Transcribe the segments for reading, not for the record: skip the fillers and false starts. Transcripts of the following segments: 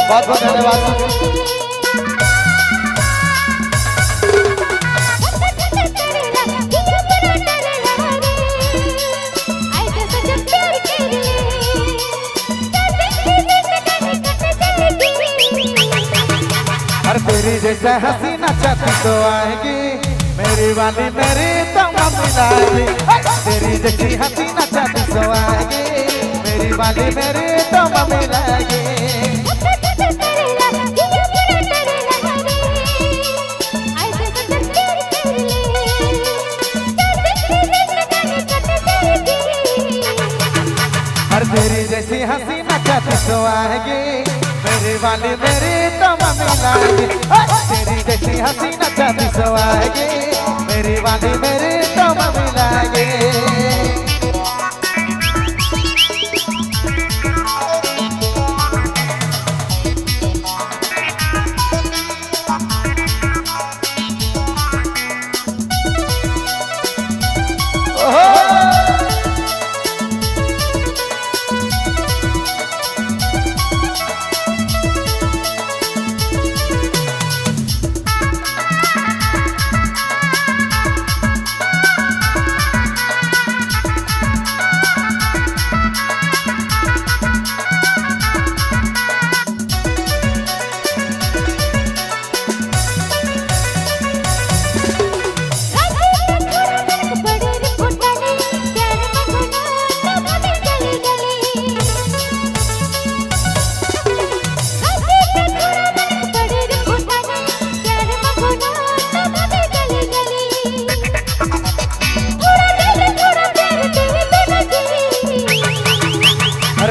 बहुत बहुत धन्यवाद। और तेरी जैसे हसीना चाहती तो आएगी, मेरी वाली मेरी तो मिलाएगी। तेरी जैसी हसीना चाहती तो आएगी, मेरी वाली मेरी तो मिलाएगी। और तेरी जैसी हसीना चाहती तो आएगी, मेरी वाली मेरी तो मिलाएगी। तेरी जैसी हसीना चाहती तो आएगी, मेरी वाली मेरी तो मिलाएगी।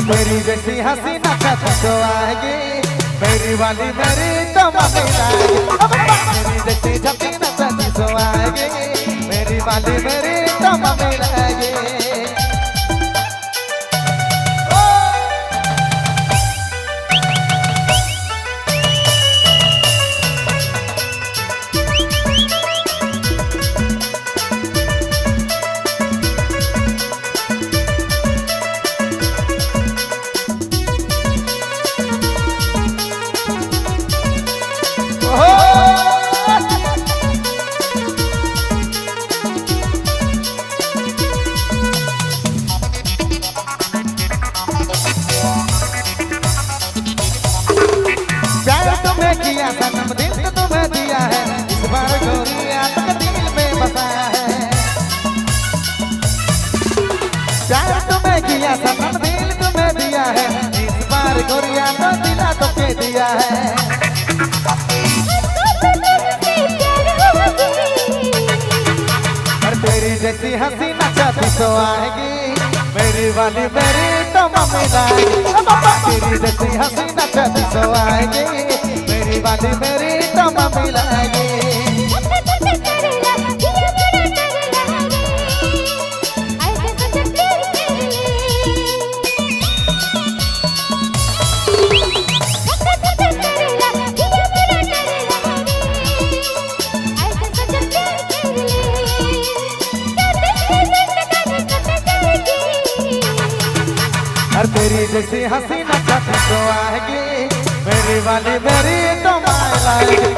मेरी जैसी हसीना चाहती तो आएगी, मेरी वाली मेरी तो मिलाएगी। मेरी जैसी हसीना चाहती तो आएगी, मेरी वाली मेरी तो मिलाएगी। किया सनम दिल तो तुम्हें दिया है, इस बार गोरिया तक दिल में बसाया है। प्यार तुम्हें किया सनम दिल तुम्हें दिया है, इस बार गोरिया तो दिला तो के दिया है। और तेरी जैसी हसीना चाहती तो आएगी, मेरी वाली मेरी तो मिलाएगी। तेरी जैसी हसीना चाहती तो आएगी, मेरी वाली मेरी तो मिलाएगी। और तेरी जैसी हसीना चाहती तो आएगी, मेरी वाली मेरी तो मिलाएगी।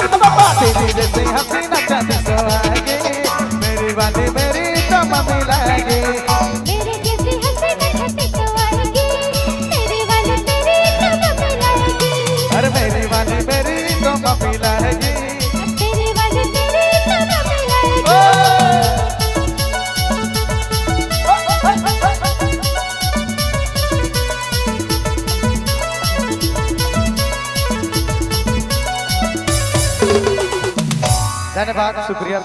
तेरी जैसी हसीना चाहती तो आएगी, मेरी वाली मेरी तो मिलाएगी। मेरी जैसी हसीना चाहती तो आएगी, मेरी वाली मेरी तो मिलाएगी। अरे मेरी वाली मेरी तो मिलाएगी, तेरी वाली मेरी तो मिलाएगी। धन्यवाद, शुक्रिया।